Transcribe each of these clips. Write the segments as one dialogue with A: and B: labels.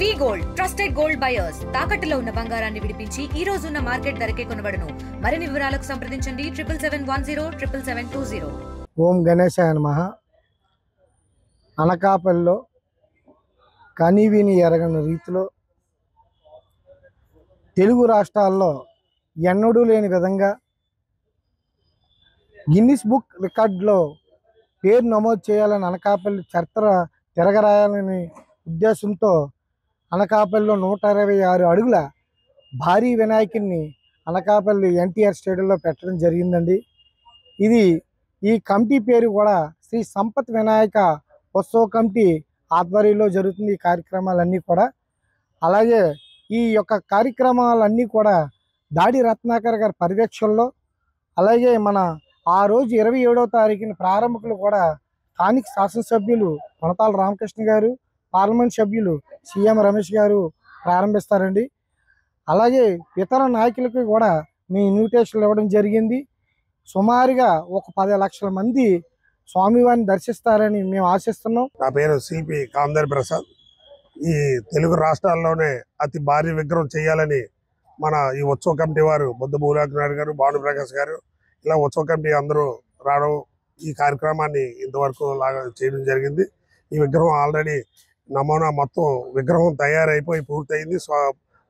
A: వి gold trusted gold buyers తాకట్టులో ఉన్న బంగారాన్ని విడిపించి ఈ రోజు ఉన్న మార్కెట్ ధరకే కొనబడును. మరిన్ని వివరాలకు సంప్రదించండి 7710
B: ఓం గణేశాయ నమః. అనకాపల్లిలో కనివిని ఎరగని రీతిలో తెలుగు రాష్ట్రాల్లో ఎన్నడూ లేని విధంగా గిన్నిస్ బుక్ రికార్డులో పేరు నమోదు చేయాలని అనకాపల్లి చరిత్ర తిరగరాయాలని ఉద్దేశంతో అనకాపల్లిలో 126 అడుగుల భారీ వినాయకుడిని అనకాపల్లి ఎన్టీఆర్ స్టేడియంలో పెట్టడం జరిగిందండి. ఈ కమిటీ పేరు కూడా శ్రీ సంపత్ వినాయక ఉత్సవ కమిటీ ఆధ్వర్యంలో జరుగుతుంది ఈ కార్యక్రమాలన్నీ కూడా. అలాగే ఈ యొక్క కార్యక్రమాలన్నీ కూడా దాడి రత్నాకర్ గారి పర్యవేక్షణలో, అలాగే మన ఆ రోజు 27వ తారీఖున ప్రారంభకులు కూడా స్థానిక శాసనసభ్యులు కొనతాల రామకృష్ణ గారు, పార్లమెంట్ సభ్యులు సీఎం రమేష్ గారు ప్రారంభిస్తారండి. అలాగే ఇతర నాయకులకు కూడా మీ ఇన్విటేషన్లు ఇవ్వడం జరిగింది. సుమారుగా ఒక 10 లక్షల మంది స్వామివారిని దర్శిస్తారని మేము ఆశిస్తున్నాం.
C: నా పేరు సిపి కామదారి ప్రసాద్. ఈ తెలుగు రాష్ట్రాల్లోనే అతి భారీ విగ్రహం చేయాలని మన ఈ ఉత్సవ కమిటీ వారు బొద్దు భూలాకనాయుడు గారు, భానుప్రకాష్ గారు, ఇలా ఉత్సవ కమిటీ అందరూ రావడం, ఈ కార్యక్రమాన్ని ఇంతవరకు లాగా చేయడం జరిగింది. ఈ విగ్రహం ఆల్రెడీ నమూనా మొత్తం విగ్రహం తయారైపోయి పూర్తయింది.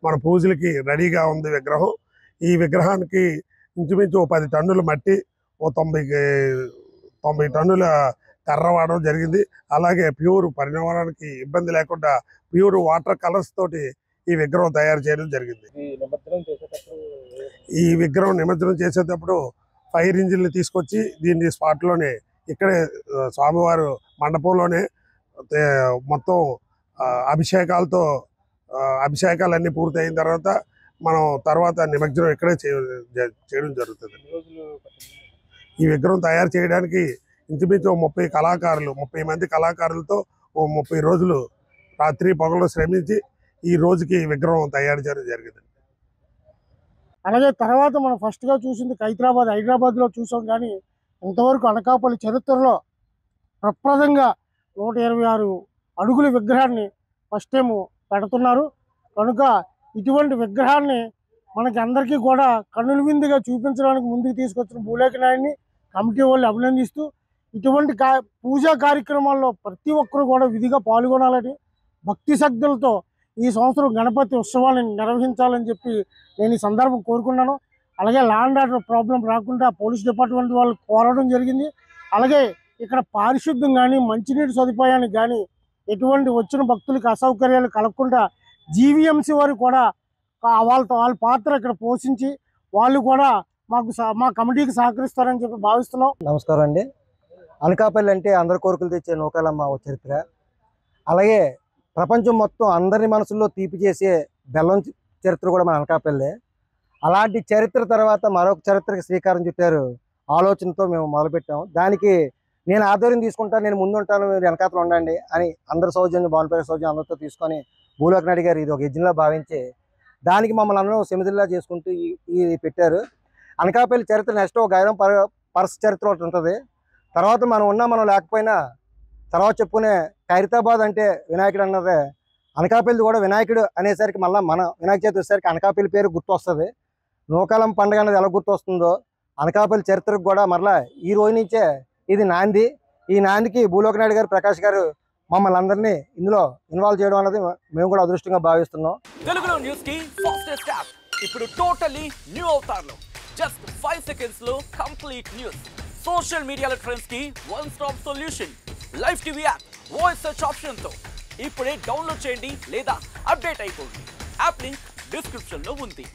C: మన పూజలకి రెడీగా ఉంది విగ్రహం. ఈ విగ్రహానికి ఇంచుమించు 10 టన్నుల మట్టి, 90 టన్నుల కర్ర వాడడం జరిగింది. అలాగే ప్యూర్ పర్యావరణానికి ఇబ్బంది లేకుండా ప్యూర్ వాటర్ కలర్స్ తోటి ఈ విగ్రహం తయారు చేయడం జరిగింది. ఈ విగ్రహం నిమజ్జనం చేసేటప్పుడు ఫైర్ ఇంజిన్లు తీసుకొచ్చి దీన్ని స్పాట్లోనే ఇక్కడే స్వామివారు మండపంలోనే మొత్తం అభిషేకాలన్నీ పూర్తయిన తర్వాత మనం తర్వాత నిమజ్జనం ఇక్కడే చేయడం జరుగుతుంది. ఈ విగ్రహం తయారు చేయడానికి ఇంచుమించు 30 మంది కళాకారులతో 30 రోజులు రాత్రి పగలు శ్రమించి ఈ రోజుకి విగ్రహం తయారు చేయడం జరిగింది.
B: అలాగే తర్వాత మనం ఫస్ట్గా చూసింది హైదరాబాద్లో చూసాం. కానీ ఇంతవరకు అనకాపల్లి చరిత్రలో ప్రప్రదంగా 126 అడుగుల విగ్రహాన్ని ఫస్ట్ టైం పెడుతున్నారు. కనుక ఇటువంటి విగ్రహాన్ని మనకి అందరికీ కూడా కన్నుల విందుగా చూపించడానికి ముందుకు తీసుకొచ్చిన భూలేఖనాయుడిని కమిటీ వాళ్ళు అభినందిస్తూ, ఇటువంటి పూజా కార్యక్రమాల్లో ప్రతి ఒక్కరు కూడా విధిగా పాల్గొనాలని, భక్తి శ్రద్ధలతో ఈ సంవత్సరం గణపతి ఉత్సవాలను నిర్వహించాలని చెప్పి నేను ఈ సందర్భం కోరుకున్నాను. అలాగే ల్యాండ్ ఆర్డర్ ప్రాబ్లం రాకుండా పోలీస్ డిపార్ట్మెంట్ వాళ్ళు కోరడం జరిగింది. అలాగే ఇక్కడ పారిశుద్ధ్యం కానీ, మంచినీటి సదుపాయానికి కానీ ఎటువంటి వచ్చిన భక్తులకు అసౌకర్యాలు కలగకుండా జీవీఎంసీ వారు కూడా వాళ్ళ పాత్ర ఇక్కడ పోషించి వాళ్ళు కూడా మా కమిటీకి సహకరిస్తారని చెప్పి భావిస్తున్నాం.
D: నమస్కారం అండి. అనకాపల్లి అంటే అందరి కోరికలు తెచ్చే నూకాలమ్మ చరిత్ర. అలాగే ప్రపంచం మొత్తం అందరి మనసుల్లో తీపి చేసే బెల్లం చరిత్ర కూడా మన అనకాపల్లి. అలాంటి చరిత్ర తర్వాత మరొక చరిత్రకి శ్రీకారం చుట్టారు ఆలోచనతో మేము మొదలుపెట్టాము. దానికి నేను ఆధ్వర్యం తీసుకుంటాను, నేను ముందుంటాను, మీరు వెనకాతలు ఉండండి అని అందరి సౌజన్యం, భానుప్రకాష్ సౌజన్యం అందరితో తీసుకొని భూలోకనాయుడు గారు ఇది ఒక యజ్ఞంలా భావించి దానికి మమ్మల్ని అందరూ సెమిదిల్లా చేసుకుంటూ ఇది పెట్టారు. అనకాపల్లి చరిత్ర నెక్స్ట్ ఒక గైరం పరస చరిత్ర ఒకటి ఉంటుంది. తర్వాత మనం లేకపోయినా తర్వాత చెప్పుకునే ఖైరతాబాద్ అంటే వినాయకుడు అన్నదే. అనకాపల్లి కూడా వినాయకుడు అనేసరికి మళ్ళీ మన వినాయక చవితి వచ్చేసరికి అనకాపల్లి పేరు గుర్తొస్తుంది. నూకాలం పండుగ అనేది ఎలా గుర్తొస్తుందో అనకాపల్లి చరిత్రకు కూడా మరలా ఈ రోజు నుంచే ఇది నాంది. ఈ నాందికి భూలోకనాయుడు గారు, ప్రకాష్ గారు మమ్మల్ని అందరినీ ఇందులో ఇన్వాల్వ్ చేయడం అనేది మేము కూడా అదృష్టంగా భావిస్తున్నాం.
E: తెలుగులో న్యూస్ కి ఫాస్టెస్ట్ యాప్ ఇప్పుడు టోటల్లీ న్యూ అవతార్లో జస్ట్ 5 సెకండ్స్ లో కంప్లీట్ న్యూస్, సోషల్ మీడియాలో ట్రెండ్స్ కి one stop solution, live TV app, voice search option తో ఇప్పుడే డౌన్లోడ్ చేయండి లేదా అప్డేట్ అయిపోండి. యాప్ లింక్ డిస్క్రిప్షన్ లో ఉంది.